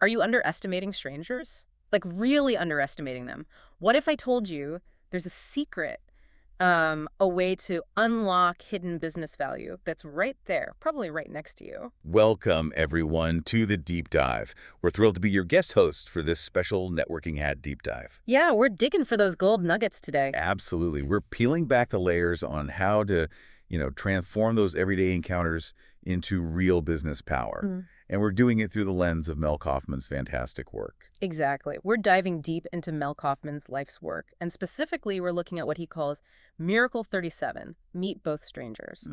Are you underestimating strangers? Like really underestimating them? What if I told you there's a secret, a way to unlock hidden business value that's right there, probably right next to you? Welcome, everyone, to the Deep Dive. We're thrilled to be your guest host for this special Networking Hat Deep Dive. Yeah, we're digging for those gold nuggets today. Absolutely. We're peeling back the layers on how to, transform those everyday encounters into real business power. Mm. And we're doing it through the lens of Mel Kaufman's fantastic work. Exactly. We're diving deep into Mel Kaufman's life's work, and specifically, we're looking at what he calls Miracle 37, Meet Both Strangers.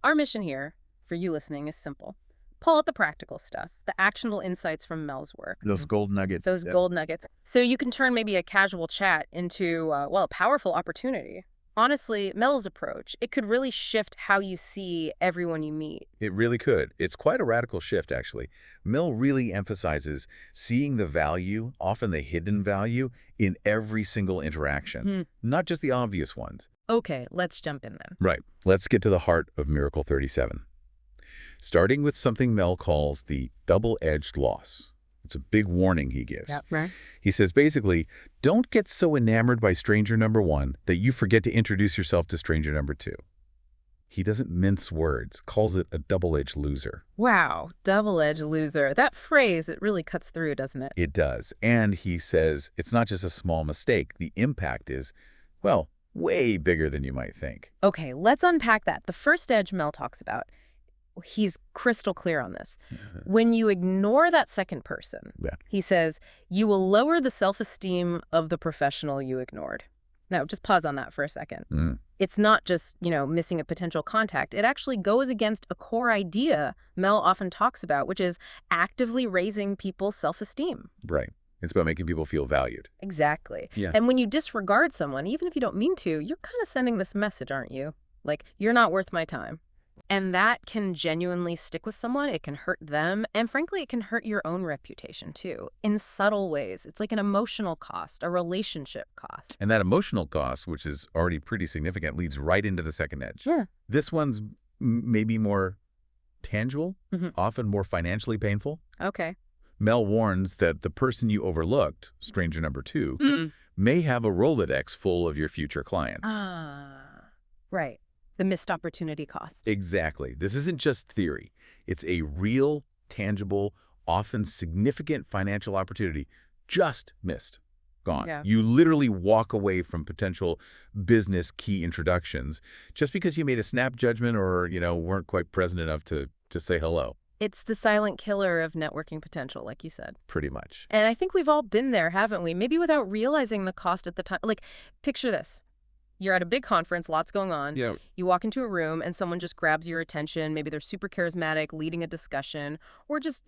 Our mission here, for you listening, is simple. Pull out the practical stuff, the actionable insights from Mel's work. Those gold nuggets. Those gold nuggets. So you can turn maybe a casual chat into, a powerful opportunity. Honestly, Mel's approach, it could really shift how you see everyone you meet. It really could. It's quite a radical shift, actually. Mel really emphasizes seeing the value, often the hidden value, in every single interaction, not just the obvious ones. Okay, let's jump in then. Right. Let's get to the heart of Miracle 37. Starting with something Mel calls the double-edged loss. It's a big warning he gives. Yep, right. He says, basically, don't get so enamored by stranger number one that you forget to introduce yourself to stranger number two. He doesn't mince words, calls it a double-edged loser. Wow, double-edged loser. That phrase, it really cuts through, doesn't it? It does. And he says it's not just a small mistake. The impact is, well, way bigger than you might think. Okay, let's unpack that. The first edge Mel talks about, he's crystal clear on this. When you ignore that second person, he says, you will lower the self-esteem of the professional you ignored. Now, just pause on that for a second. It's not just, missing a potential contact. It actually goes against a core idea Mel often talks about, which is actively raising people's self-esteem. Right. It's about making people feel valued. Exactly. Yeah. And when you disregard someone, even if you don't mean to, you're kind of sending this message, aren't you? Like, you're not worth my time. And that can genuinely stick with someone. It can hurt them. And frankly, it can hurt your own reputation, too, in subtle ways. It's like an emotional cost, a relationship cost. And that emotional cost, which is already pretty significant, leads right into the second edge. Yeah. This one's maybe more tangible, often more financially painful. Okay. Mel warns that the person you overlooked, stranger number two, may have a Rolodex full of your future clients. Right. The missed opportunity cost. Exactly. This isn't just theory. It's a real, tangible, often significant financial opportunity just missed. Gone. Yeah. You literally walk away from potential business key introductions just because you made a snap judgment or, weren't quite present enough to say hello. It's the silent killer of networking potential, like you said. Pretty much. And I think we've all been there, haven't we? Maybe without realizing the cost at the time. Like, picture this. You're at a big conference, lots going on. Yeah. You walk into a room and someone just grabs your attention. Maybe they're super charismatic, leading a discussion, or just,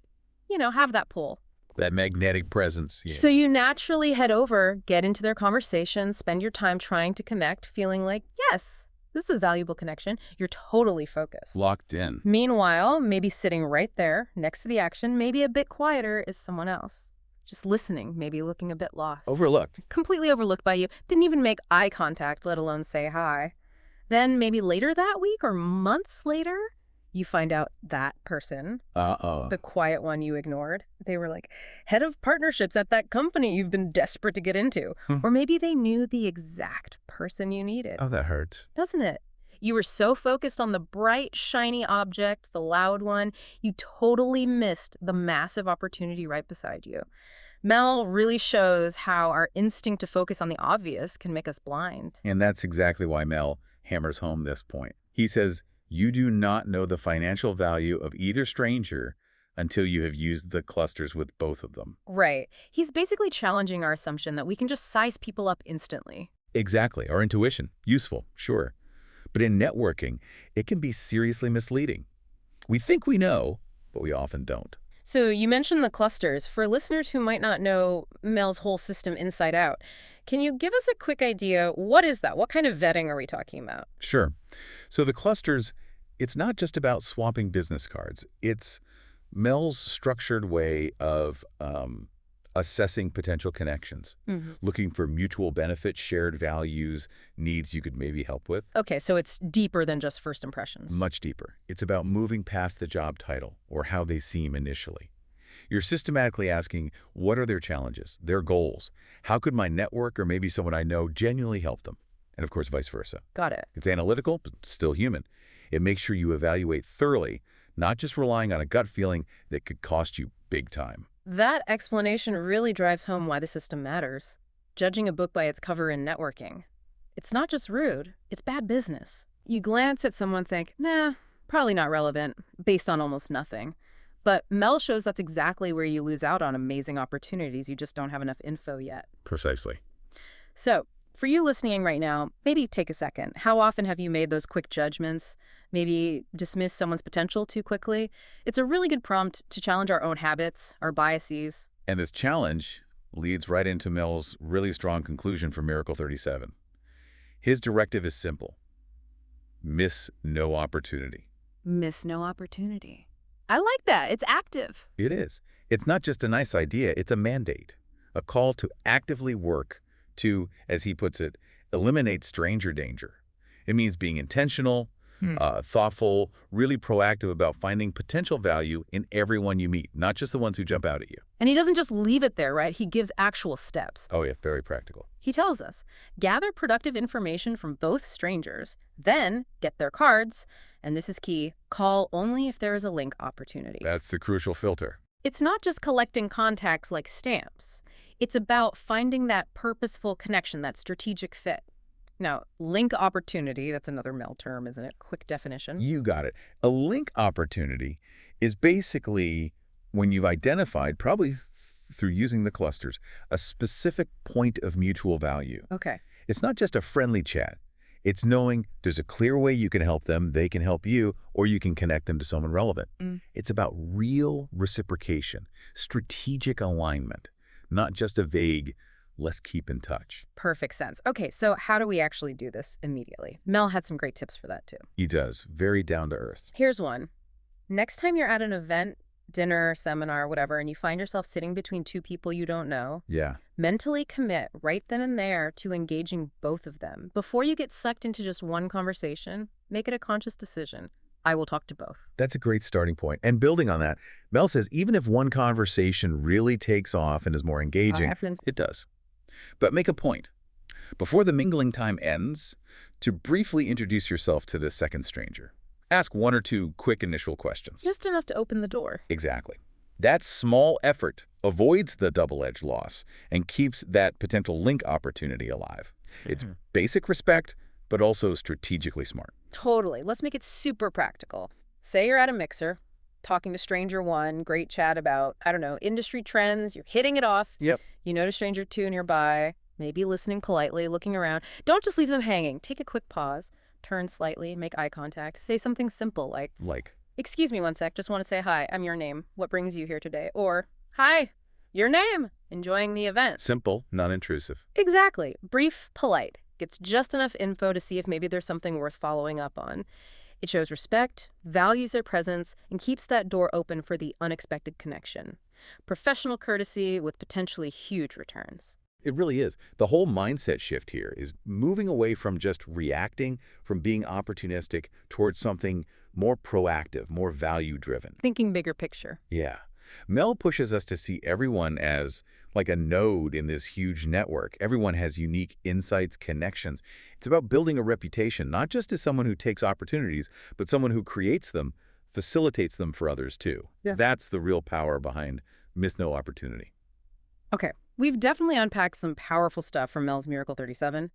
have that pull. That magnetic presence. Yeah. So you naturally head over, get into their conversation, spend your time trying to connect, feeling like, yes, this is a valuable connection. You're totally focused. Locked in. Meanwhile, maybe sitting right there next to the action, maybe a bit quieter, is someone else. Just listening, maybe looking a bit lost. Overlooked. Completely overlooked by you. Didn't even make eye contact, let alone say hi. Then maybe later that week or months later, you find out that person, the quiet one you ignored, they were like head of partnerships at that company you've been desperate to get into. Or maybe they knew the exact person you needed. Oh, that hurts. Doesn't it? You were so focused on the bright, shiny object, the loud one, you totally missed the massive opportunity right beside you. Mel really shows how our instinct to focus on the obvious can make us blind. And that's exactly why Mel hammers home this point. He says, you do not know the financial value of either stranger until you have used the clusters with both of them. Right. He's basically challenging our assumption that we can just size people up instantly. Exactly. Our intuition. Useful, sure. But in networking, it can be seriously misleading. We think we know, but we often don't. So you mentioned the clusters. For listeners who might not know Mel's whole system inside out, can you give us a quick idea? What is that? What kind of vetting are we talking about? Sure. So the clusters, it's not just about swapping business cards. It's Mel's structured way of assessing potential connections, looking for mutual benefit, shared values, needs you could maybe help with. Okay, so it's deeper than just first impressions. Much deeper. It's about moving past the job title or how they seem initially. You're systematically asking, what are their challenges, their goals? How could my network or maybe someone I know genuinely help them? And of course, vice versa. Got it. It's analytical, but still human. It makes sure you evaluate thoroughly, not just relying on a gut feeling that could cost you big time. That explanation really drives home why the system matters. Judging a book by its cover in networking. It's not just rude, it's bad business. You glance at someone, think, nah, probably not relevant, based on almost nothing. But Mel shows that's exactly where you lose out on amazing opportunities. You just don't have enough info yet. Precisely. So, for you listening right now, maybe take a second. How often have you made those quick judgments? Maybe dismiss someone's potential too quickly? It's a really good prompt to challenge our own habits, our biases. And this challenge leads right into Mel's really strong conclusion for Miracle 37. His directive is simple. Miss no opportunity. Miss no opportunity. I like that. It's active. It is. It's not just a nice idea, it's a mandate. A call to actively work to, as he puts it, eliminate stranger danger. It means being intentional, thoughtful, really proactive about finding potential value in everyone you meet, not just the ones who jump out at you. And he doesn't just leave it there, right? He gives actual steps. Oh yeah, very practical. He tells us, gather productive information from both strangers, then get their cards, and this is key, call only if there is a link opportunity. That's the crucial filter. It's not just collecting contacts like stamps. It's about finding that purposeful connection, that strategic fit. Now, link opportunity, that's another Mel term, isn't it? Quick definition. You got it. A link opportunity is basically when you've identified, probably through using the clusters, a specific point of mutual value. Okay. It's not just a friendly chat. It's knowing there's a clear way you can help them, they can help you, or you can connect them to someone relevant. It's about real reciprocation, strategic alignment, not just a vague, let's keep in touch. Perfect sense. Okay, so how do we actually do this immediately? Mel had some great tips for that too. He does. Very down to earth. Here's one. Next time you're at an event, dinner, seminar, whatever, and you find yourself sitting between two people you don't know, mentally commit right then and there to engaging both of them. Before you get sucked into just one conversation, make it a conscious decision. I will talk to both. That's a great starting point. And building on that, Mel says even if one conversation really takes off and is more engaging, it does. But make a point, before the mingling time ends, to briefly introduce yourself to this second stranger. Ask one or two quick initial questions. Just enough to open the door. Exactly. That small effort avoids the double-edged loss and keeps that potential link opportunity alive. It's basic respect, but also strategically smart. Totally. Let's make it super practical. Say you're at a mixer, talking to stranger one, great chat about, I don't know, industry trends, you're hitting it off. Yep. You notice stranger two nearby, maybe listening politely, looking around. Don't just leave them hanging. Take a quick pause, turn slightly, make eye contact, say something simple like, excuse me one sec, just want to say hi, I'm your name. What brings you here today? Or, hi, your name, enjoying the event. Simple, non-intrusive. Exactly. Brief, polite. Gets just enough info to see if maybe there's something worth following up on. It shows respect, values their presence, and keeps that door open for the unexpected connection. Professional courtesy with potentially huge returns. It really is. The whole mindset shift here is moving away from just reacting, from being opportunistic, towards something more proactive, more value-driven. Thinking bigger picture. Yeah. Mel pushes us to see everyone as like a node in this huge network. Everyone has unique insights, connections. It's about building a reputation, not just as someone who takes opportunities, but someone who creates them, facilitates them for others too. Yeah. That's the real power behind Miss No Opportunity. Okay, we've definitely unpacked some powerful stuff from Mel's Miracle 37.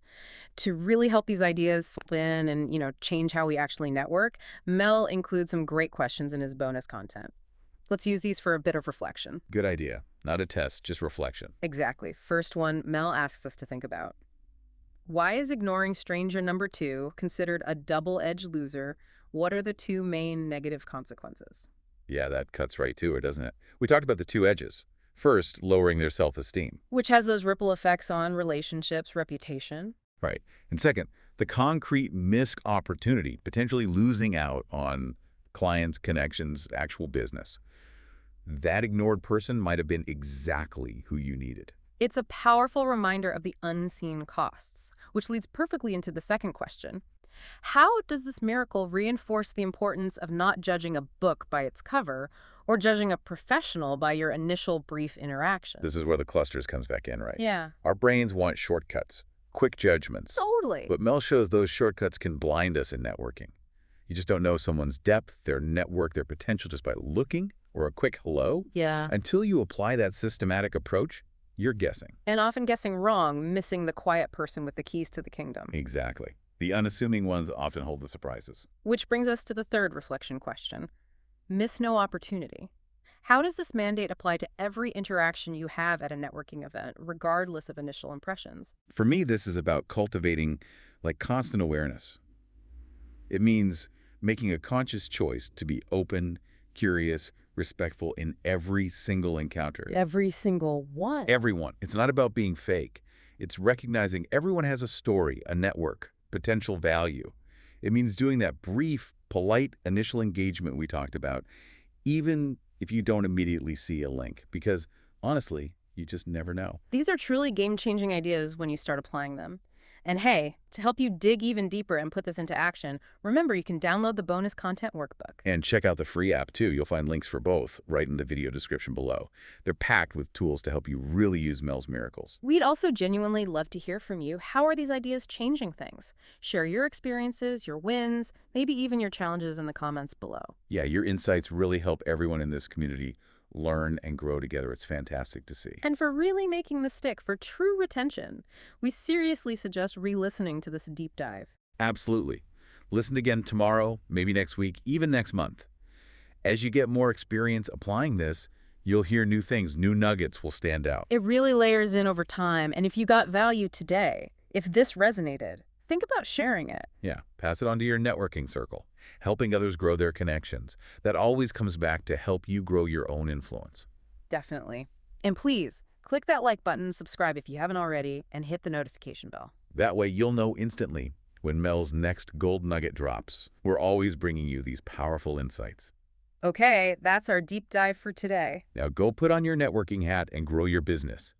To really help these ideas spin and, change how we actually network, Mel includes some great questions in his bonus content. Let's use these for a bit of reflection. Good idea. Not a test, just reflection. Exactly. First one, Mel asks us to think about. Why is ignoring stranger number 2 considered a double-edged loser? What are the 2 main negative consequences? Yeah, that cuts right to her, doesn't it? We talked about the 2 edges. First, lowering their self-esteem. Which has those ripple effects on relationships, reputation. Right. And second, the concrete missed opportunity, potentially losing out on clients, connections, actual business. That ignored person might have been exactly who you needed. It's a powerful reminder of the unseen costs, which leads perfectly into the second question. How does this miracle reinforce the importance of not judging a book by its cover Or judging a professional by your initial brief interaction. This is where the clusters comes back in, right? Yeah. Our brains want shortcuts, quick judgments. Totally. But Mel shows those shortcuts can blind us in networking. You just don't know someone's depth, their network, their potential just by looking or a quick hello. Yeah. Until you apply that systematic approach, you're guessing. And often guessing wrong, missing the quiet person with the keys to the kingdom. Exactly. The unassuming ones often hold the surprises. Which brings us to the third reflection question. Miss no opportunity. How does this mandate apply to every interaction you have at a networking event, regardless of initial impressions? For me, this is about cultivating constant awareness. It means making a conscious choice to be open, curious, respectful in every single encounter. Every single one. Everyone. It's not about being fake. It's recognizing everyone has a story, a network, potential value. It means doing that brief, polite initial engagement we talked about, even if you don't immediately see a link, because honestly, you just never know. These are truly game-changing ideas when you start applying them. And hey, to help you dig even deeper and put this into action, remember you can download the bonus content workbook. And check out the free app too. You'll find links for both right in the video description below. They're packed with tools to help you really use Mel's miracles. We'd also genuinely love to hear from you. How are these ideas changing things? Share your experiences, your wins, maybe even your challenges in the comments below. Yeah, your insights really help everyone in this community learn and grow together. It's fantastic to see. And for really making the stick for true retention, we seriously suggest re-listening to this deep dive. Absolutely. Listen again tomorrow, maybe next week, even next month. As you get more experience applying this, you'll hear new things, new nuggets will stand out. It really layers in over time, and if you got value today, if this resonated, think about sharing it. Yeah, pass it on to your networking circle, helping others grow their connections. That always comes back to help you grow your own influence. Definitely. And please, click that like button, subscribe if you haven't already, and hit the notification bell. That way you'll know instantly when Mel's next gold nugget drops. We're always bringing you these powerful insights. Okay, that's our deep dive for today. Now go put on your networking hat and grow your business.